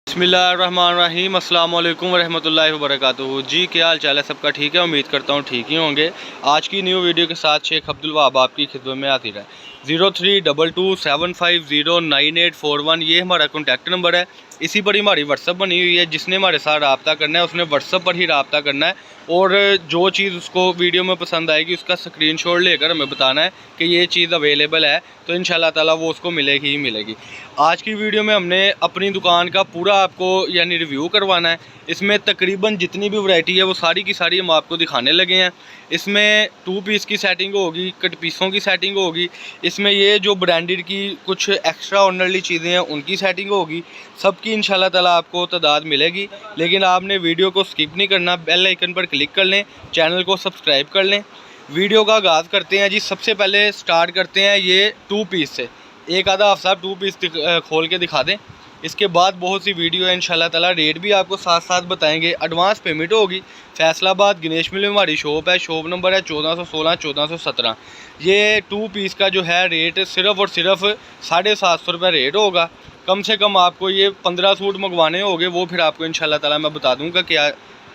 बिस्मिल्लाहिर्रहमानिर्रहीम अस्सलाम वालेकुम वरहमतुल्लाहि वबरकातुहू। जी क्या हाल चाल है सबका, ठीक है? उम्मीद करता हूँ ठीक ही होंगे। आज की न्यू वीडियो के साथ शेख अब्दुल वहाब आपकी खिदमत में हाजिर है। 0322750981 ये हमारा कॉन्टैक्ट नंबर है। इसी पर ही हमारी व्हाट्सअप बनी हुई है। जिसने हमारे साथ रब्ता करना है उसने व्हाट्सअप पर ही रब्ता करना है और जो चीज़ उसको वीडियो में पसंद आएगी उसका स्क्रीनशॉट लेकर हमें बताना है कि ये चीज़ अवेलेबल है, तो इंशाल्लाह ताला वो उसको मिलेगी ही मिलेगी। आज की वीडियो में हमने अपनी दुकान का पूरा आपको यानी रिव्यू करवाना है। इसमें तकरीबन जितनी भी वैरायटी है वो सारी की सारी हम आपको दिखाने लगे हैं। इसमें 2 पीस की सेटिंग होगी, कट पीसों की सेटिंग होगी। इसमें ये जो ब्रांडेड की कुछ एक्स्ट्रा ऑर्डिनरी चीज़ें हैं उनकी सेटिंग होगी। सबकी इंशाल्लाह ताला आपको तादाद मिलेगी, लेकिन आपने वीडियो को स्किप नहीं करना। बेल आइकन पर क्लिक कर लें, चैनल को सब्सक्राइब कर लें। वीडियो का आगाज़ करते हैं जी। सबसे पहले स्टार्ट करते हैं ये 2 पीस से। एक आधा आप साहब 2 पीस खोल के दिखा दें। इसके बाद बहुत सी वीडियो है इंशाल्लाह ताला, रेट भी आपको साथ साथ बताएंगे। एडवांस पेमेंट होगी। फैसलाबाद गणेश मिल में हमारी शॉप है। शॉप नंबर है 1416 1417। ये 2 पीस का जो है रेट सिर्फ़ और सिर्फ 750 रुपये रेट होगा। कम से कम आपको ये 15 सूट मंगवाने होंगे, वो फिर आपको इंशाल्लाह ताला मैं बता दूँगा क्या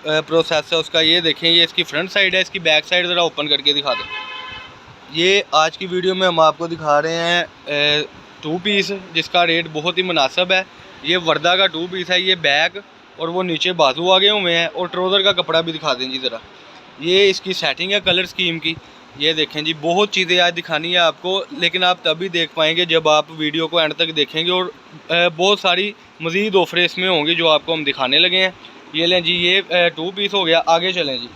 प्रोसेस है उसका। ये देखें, ये इसकी फ्रंट साइड है। इसकी बैक साइड ज़रा ओपन करके दिखा दें। ये आज की वीडियो में हम आपको दिखा रहे हैं 2 पीस, जिसका रेट बहुत ही मुनासिब है। ये वर्दा का 2 पीस है। ये बैक और वो नीचे बाजू आगे हुए हैं और ट्राउज़र का कपड़ा भी दिखा दें जी ज़रा। ये इसकी सेटिंग है कलर स्कीम की। ये देखें जी, बहुत चीज़ें आज दिखानी है आपको, लेकिन आप तभी देख पाएंगे जब आप वीडियो को एंड तक देखेंगे। और बहुत सारी मज़ीद ऑफरें इसमें होंगी जो आपको हम दिखाने लगे हैं। ये लें जी, ये 2 पीस हो गया। आगे चलें जी।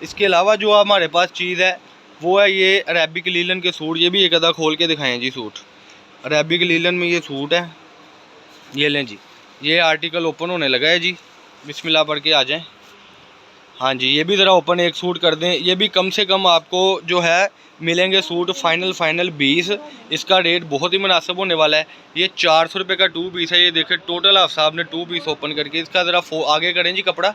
इसके अलावा जो हमारे पास चीज़ है वो है ये अरेबिक लीलन के सूट। ये भी एक आधा खोल के दिखाएं जी। सूट अरेबिक लीलन में ये सूट है। ये लें जी, ये आर्टिकल ओपन होने लगा है जी। बिस्मिल्लाह पढ़ के आ जाएं। हाँ जी, ये भी ज़रा ओपन एक सूट कर दें। ये भी कम से कम आपको जो है मिलेंगे सूट फाइनल 20। इसका रेट बहुत ही मुनासिब होने वाला है। ये 400 रुपये का 2 पीस है। ये देखें, टोटल आप साहब ने 2 पीस ओपन करके इसका ज़रा आगे करें जी कपड़ा।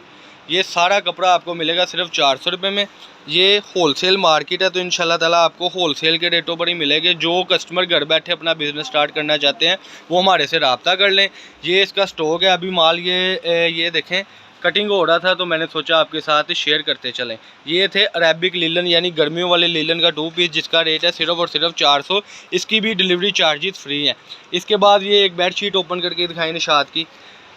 ये सारा कपड़ा आपको मिलेगा सिर्फ 400 रुपये में। ये होलसेल मार्केट है, तो इंशाल्लाह ताला आपको होलसेल के रेटों पर ही मिलेंगे। जो कस्टमर घर बैठे अपना बिज़नेस स्टार्ट करना चाहते हैं वो हमारे से रब्ता कर लें। ये इसका स्टॉक है अभी माल। ये देखें, कटिंग हो रहा था तो मैंने सोचा आपके साथ शेयर करते चलें। ये थे अरेबिक लीलन यानी गर्मियों वाले लीलन का 2 पीस, जिसका रेट है सिर्फ और सिर्फ 400। इसकी भी डिलीवरी चार्जेस फ्री हैं। इसके बाद ये एक बेड शीट ओपन करके दिखाई निशात की।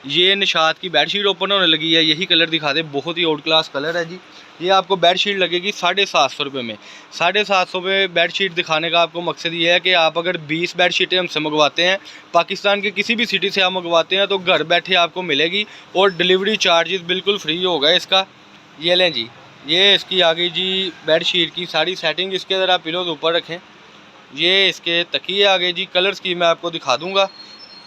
ये निशात की बेड शीट ओपन होने लगी है। यही कलर दिखा दे, बहुत ही आउट क्लास कलर है जी। ये आपको बेड शीट लगेगी 750 रुपये में। 750 में बेड शीट दिखाने का आपको मकसद ये है कि आप अगर 20 बेड शीटें हमसे मंगवाते हैं, पाकिस्तान के किसी भी सिटी से आप मंगवाते हैं, तो घर बैठे आपको मिलेगी और डिलीवरी चार्जेस बिल्कुल फ्री होगा इसका। ये लें जी, ये इसकी आ गई जी बेड शीट की सारी सेटिंग। इसके ज़रा पिलोज ऊपर रखें। ये इसके तकिए आ गए जी। कलर स्कीम मैं आपको दिखा दूँगा।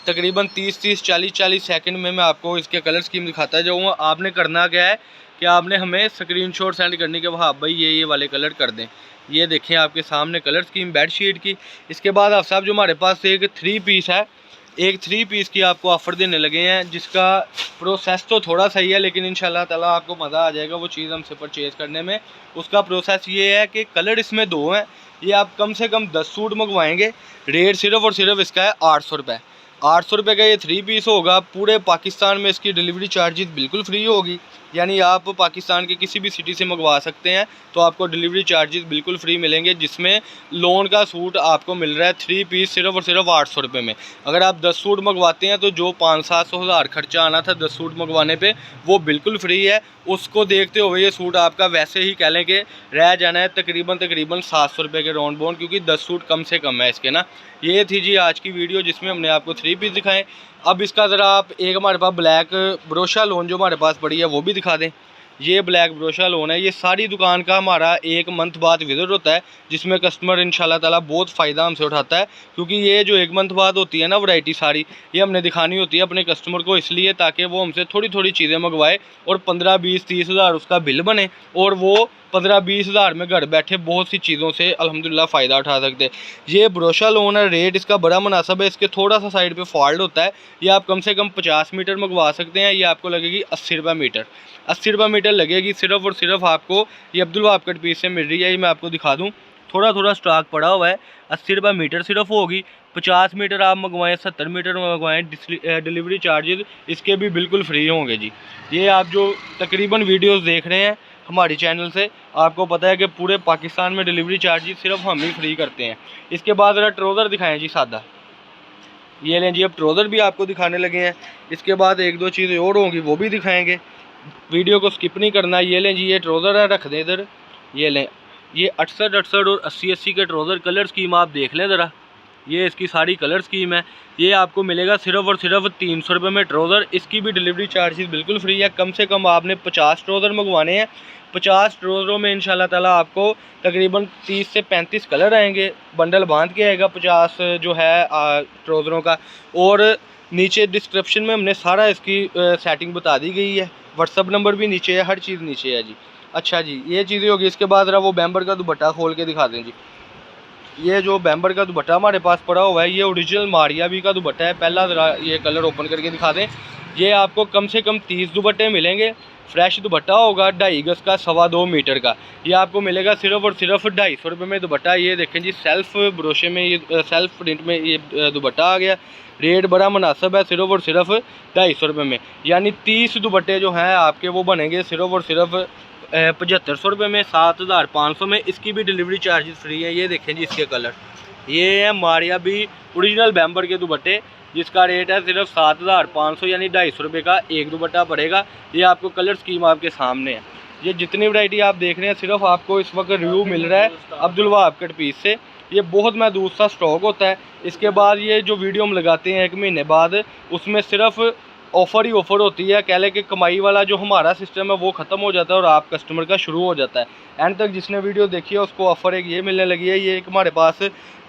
तकरीबन 30 40 सेकंड में मैं आपको इसके कलर स्कीम दिखाता जाऊँगा। आपने करना क्या है कि आपने हमें स्क्रीनशॉट सेंड करने के वहाँ भाई ये वाले कलर कर दें। ये देखें आपके सामने कलर स्कीम बेड शीट की। इसके बाद आप साहब जो हमारे पास एक 3 पीस है, एक 3 पीस की आपको ऑफ़र देने लगे हैं, जिसका प्रोसेस तो थोड़ा सही है, लेकिन इंशाल्लाह ताला आपको मज़ा आ जाएगा वो चीज़ हमसे परचेज़ करने में। उसका प्रोसेस ये है कि कलर इसमें 2 हैं। ये आप कम से कम 10 सूट मंगवाएँगे। रेट सिर्फ़ और सिर्फ इसका है 800 रुपये। 800 रुपये का ये 3 पीस होगा। पूरे पाकिस्तान में इसकी डिलीवरी चार्जेस बिल्कुल फ्री होगी। यानी आप पाकिस्तान के किसी भी सिटी से मंगवा सकते हैं, तो आपको डिलीवरी चार्जेस बिल्कुल फ्री मिलेंगे। जिसमें लोन का सूट आपको मिल रहा है 3 पीस सिर्फ और सिर्फ 800 रुपये में। अगर आप 10 सूट मंगवाते हैं तो जो 500-700 हज़ार खर्चा आना था 10 सूट मंगवाने पे, वो बिल्कुल फ्री है। उसको देखते हुए ये सूट आपका वैसे ही कह लें कि रह जाना है तकरीबन 700 रुपये के राउंड बाउंड, क्योंकि 10 सूट कम से कम है इसके ना। ये थी जी आज की वीडियो, जिसमें हमने आपको 3 पीस दिखाएं। अब इसका ज़रा आप एक हमारे पास ब्लैक ब्रोशा लोन जो हमारे पास पड़ी है वो भी दिखा दें। ये ब्लैक ब्रोशा लोन है। ये सारी दुकान का हमारा 1 मंथ बाद विज़िट होता है, जिसमें कस्टमर इंशाल्लाह ताला बहुत फ़ायदा हमसे उठाता है। क्योंकि ये जो 1 मंथ बाद होती है ना वैरायटी सारी, ये हमने दिखानी होती है अपने कस्टमर को, इसलिए ताकि वो हमसे थोड़ी थोड़ी चीज़ें मंगवाए और 15 20 30 हज़ार उसका बिल बने और वो 15 20 हज़ार में घर बैठे बहुत सी चीज़ों से अल्हम्दुलिल्लाह फ़ायदा उठा सकते हैं। ये ब्रोशा लोन है। रेट इसका बड़ा मुनासिब है। इसके थोड़ा सा साइड पे फॉल्ट होता है। ये आप कम से कम 50 मीटर मंगवा सकते हैं। ये आपको लगेगी 80 रुपये मीटर। 80 रुपये मीटर लगेगी सिर्फ़ और सिर्फ आपको। ये अब्दुल वहाब कट पीस से मिल रही है। ये मैं आपको दिखा दूँ। थोड़ा थोड़ा स्टॉक पड़ा हुआ है। 80 रुपये मीटर सिर्फ होगी। 50 मीटर आप मंगवाएं, 70 मीटर मंगवाएं, डिलीवरी चार्जेस इसके भी बिल्कुल फ्री होंगे जी। ये आप जो तकरीबन वीडियोस देख रहे हैं हमारे चैनल से, आपको पता है कि पूरे पाकिस्तान में डिलीवरी चार्जेस सिर्फ हम ही फ्री करते हैं। इसके बाद ज़रा ट्राउज़र दिखाएं जी सादा। ये लें जी, अब ट्राउज़र भी आपको दिखाने लगे हैं। इसके बाद एक दो चीज़ें और होंगी वो भी दिखाएंगे, वीडियो को स्किप नहीं करना। ये लें जी, ये ट्राउज़र है, रख दें इधर। ये लें, ये 68 और 80 के ट्राउज़र कलर स्कीम आप देख लें ज़रा। ये इसकी सारी कलर स्कीम है। ये आपको मिलेगा सिर्फ और सिर्फ 300 रुपये में ट्राउज़र। इसकी भी डिलीवरी चार्जेस बिल्कुल फ्री है। कम से कम आपने 50 ट्राउज़र मंगवाने हैं। 50 ट्राउज़रों में इंशाल्लाह ताला आपको तकरीबन 30 से 35 कलर आएंगे। बंडल बांध के आएगा 50 जो है ट्राउज़रों का। और नीचे डिस्क्रिप्शन में हमने सारा इसकी सेटिंग बता दी गई है। व्हाट्सअप नंबर भी नीचे है, हर चीज़ नीचे है जी। अच्छा जी, ये चीज़ें होगी। इसके बाद वो बैम्बर का दुपट्टा खोल के दिखा दें जी। ये जो बैम्बर का दुपट्टा हमारे पास पड़ा हुआ है, ये ओरिजिनल मारिया भी का दुपट्टा है। पहला ज़रा ये कलर ओपन करके दिखा दें। ये आपको कम से कम 30 दुपट्टे मिलेंगे। फ्रेश दुपट्टा होगा 2.5 गज का, 2.25 मीटर का। ये आपको मिलेगा सिर्फ और सिर्फ 250 रुपये में दुपट्टा। ये देखें जी, सेल्फ ब्रोशे में, ये सेल्फ प्रिंट में ये दुपट्टा आ गया। रेट बड़ा मुनासिब है, सिर्फ और सिर्फ 250 रुपये में। यानी 30 दुपट्टे जो हैं आपके वो बनेंगे सिर्फ और सिर्फ 7500 रुपये में, 7500 में। इसकी भी डिलीवरी चार्जेस फ्री है। ये देखें जी, इसके कलर ये है मारिया भी ओरिजिनल बैम्बर के दुपट्टे, जिसका रेट है सिर्फ 7500 यानी 250 रुपये का एक दुपट्टा पड़ेगा। ये आपको कलर स्कीम आपके सामने है। ये जितनी वैरायटी आप देख रहे हैं सिर्फ आपको इस वक्त रिव्यू मिल रहा है अब्दुल वहाब कट पीस से। ये बहुत महदूद सा स्टॉक होता है। इसके बाद ये जो वीडियो हम लगाते हैं 1 महीने बाद, उसमें सिर्फ ऑफ़र ही ऑफ़र होती है। कह लें कि कमाई वाला जो हमारा सिस्टम है वो ख़त्म हो जाता है और आप कस्टमर का शुरू हो जाता है। एंड तक जिसने वीडियो देखी है उसको ऑफ़र एक ये मिलने लगी है। ये एक हमारे पास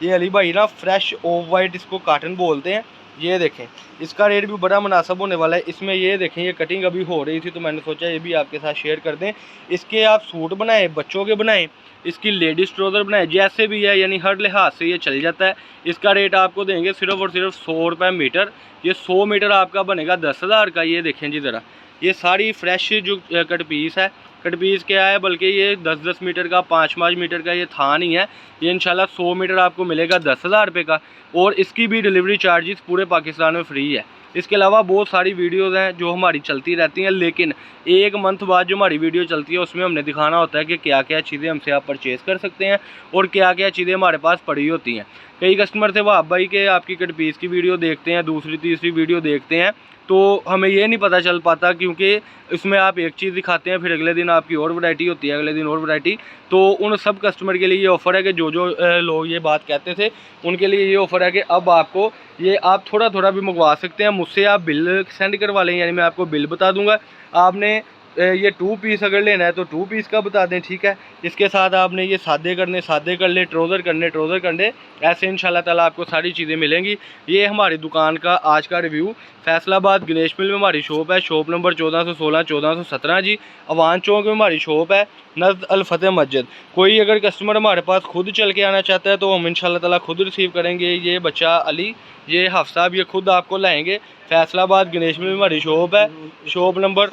ये अली भाई ना फ्रेश ऑफ वाइट, इसको काटन बोलते हैं। ये देखें, इसका रेट भी बड़ा मुनासिब होने वाला है। इसमें ये देखें, ये कटिंग अभी हो रही थी तो मैंने सोचा ये भी आपके साथ शेयर कर दें। इसके आप सूट बनाएं, बच्चों के बनाएं, इसकी लेडीज़ ट्राउज़र बनाएं, जैसे भी है, यानी हर लिहाज से ये चल जाता है। इसका रेट आपको देंगे सिर्फ और सिर्फ 100 रुपये मीटर। ये 100 मीटर आपका बनेगा 10,000 का। ये देखें जी ज़रा, ये सारी फ्रेश जो कट पीस है, कट पीस क्या है, बल्कि ये 10-10 मीटर का, 5-5 मीटर का ये था नहीं है। ये इंशाल्लाह 100 मीटर आपको मिलेगा 10,000 रुपये का। और इसकी भी डिलीवरी चार्जेस पूरे पाकिस्तान में फ्री है। इसके अलावा बहुत सारी वीडियोज़ हैं जो हमारी चलती रहती हैं, लेकिन 1 मंथ बाद जो हमारी वीडियो चलती है उसमें हमने दिखाना होता है कि क्या क्या चीज़ें हमसे आप परचेज़ कर सकते हैं और क्या क्या चीज़ें हमारे पास पड़ी होती हैं। कई कस्टमर थे वहाब भाई के आपकी कट पीस की वीडियो देखते हैं, दूसरी तीसरी वीडियो देखते हैं, तो हमें ये नहीं पता चल पाता, क्योंकि इसमें आप एक चीज़ दिखाते हैं फिर अगले दिन आपकी और वैरायटी होती है, अगले दिन और वैरायटी। तो उन सब कस्टमर के लिए ये ऑफ़र है कि जो जो लोग ये बात कहते थे उनके लिए ये ऑफ़र है कि अब आपको ये आप थोड़ा थोड़ा भी मंगवा सकते हैं मुझसे। आप बिल सेंड करवा लें, यानी मैं आपको बिल बता दूंगा। आपने ये 2 पीस अगर लेना है तो 2 पीस का बता दें, ठीक है। इसके साथ आपने ये सादे करने सादे कर ले, ट्राउज़र करने ट्राउज़र कर ले, ऐसे इंशाल्लाह ताला आपको सारी चीज़ें मिलेंगी। ये हमारी दुकान का आज का रिव्यू। फैसलाबाद गणेश मिल में हमारी शॉप है, शॉप नंबर 1416 1417 जी। अवान चौक में हमारी शॉप है, नज़द अल फतेह मस्जिद। कोई अगर कस्टमर हमारे पास खुद चल के आना चाहता है तो हम इंशाल्लाह ताला खुद रिसीव करेंगे। ये बच्चा अली, ये हफ्सा, ये खुद आपको लाएँगे। फैसलाबाद गणेश मिल में हमारी शॉप है, शॉप नंबर,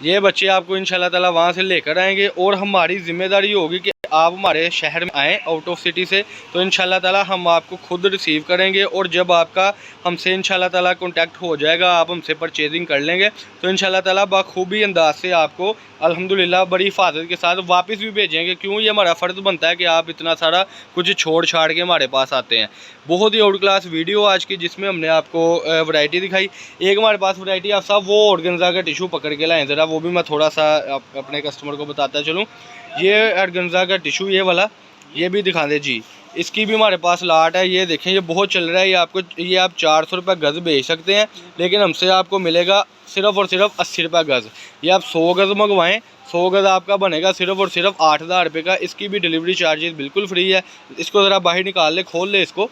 ये बच्चे आपको इंशाल्लाह ताला वहाँ से लेकर आएंगे। और हमारी ज़िम्मेदारी होगी कि आप हमारे शहर में आएँ आउट ऑफ सिटी से, तो इंशाल्लाह ताला हम आपको खुद रिसीव करेंगे। और जब आपका हमसे इंशाल्लाह ताला कांटेक्ट हो जाएगा, आप हमसे परचेजिंग कर लेंगे, तो इंशाल्लाह ताला बखूबी अंदाज से आपको अल्हम्दुलिल्लाह बड़ी हिफाजत के साथ वापस भी भेजेंगे। क्यों, ये हमारा फ़र्ज़ बनता है कि आप इतना सारा कुछ छोड़ छाड़ के हमारे पास आते हैं। बहुत ही आउट क्लास वीडियो आज की, जिसमें हमने आपको वैरायटी दिखाई। एक हमारे पास वैरायटी आप सब वो ऑर्गेन्जा का टिशू पकड़ के लाएँ ज़रा, वो भी मैं थोड़ा सा अपने कस्टमर को बताता चलूँ। ये ऑर्गेन्जा का टिशू ये वाला, ये भी दिखा दे जी। इसकी भी हमारे पास लाट है। ये देखें, ये बहुत चल रहा है। ये आप 400 रुपये गज़ बेच सकते हैं, लेकिन हमसे आपको मिलेगा सिर्फ़ और सिर्फ 80 रुपये गज़। ये आप 100 गज़ मंगवाएँ, 100 गज़ आपका बनेगा सिर्फ और सिर्फ 8,000 रुपये का। इसकी भी डिलीवरी चार्जेस बिल्कुल फ्री है। इसको ज़रा बाहर निकाल ले, खोल ले, इसको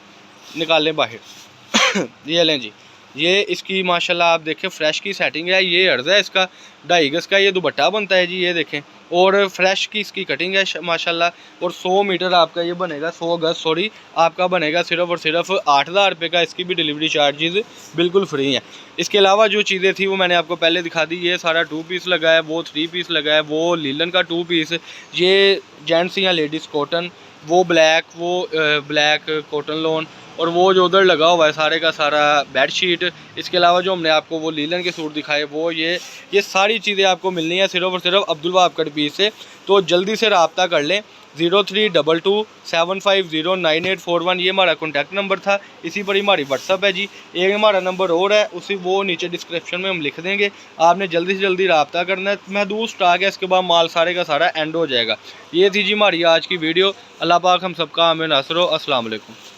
निकाल लें बाहर। ये लें जी, ये इसकी माशाल्लाह आप देखें फ्रेश की सेटिंग है। ये अर्ज़ है इसका, 2.5 गज़ का ये दुपट्टा बनता है जी, ये देखें। और फ्रेश की इसकी कटिंग है माशाल्लाह। और 100 मीटर आपका ये बनेगा, 100 गज़ सॉरी, आपका बनेगा सिर्फ और सिर्फ 8,000 रुपये का। इसकी भी डिलीवरी चार्जेस बिल्कुल फ्री हैं। इसके अलावा जो चीज़ें थी वो मैंने आपको पहले दिखा दी। ये सारा 2 पीस लगा है, वो 3 पीस लगा है, वो लीलन का 2 पीस, ये जेंट्स या लेडीज़ कॉटन, वो ब्लैक कॉटन लोन, और वो जो उधर लगा हुआ है सारे का सारा बेडशीट। इसके अलावा जो हमने आपको वो लीलन के सूट दिखाए वो ये सारी चीज़ें आपको मिलनी है सिर्फ और सिर्फ अब्दुल वहाब कट पीस से। तो जल्दी से रब्ता कर लें। 0322750981 ये हमारा कॉन्टैक्ट नंबर था। इसी पर ही हमारी व्हाट्सअप है जी। एक हमारा नंबर और है, उसी वो नीचे डिस्क्रिप्शन में हम लिख देंगे। आपने जल्दी से जल्दी रब्ता करना है। महदूद स्टॉक है, इसके बाद माल सारे का सारा एंड हो जाएगा। ये थी जी हमारी आज की वीडियो। अल्लाह पाक हम सबका आमीन नासरो। अस्सलाम वालेकुम।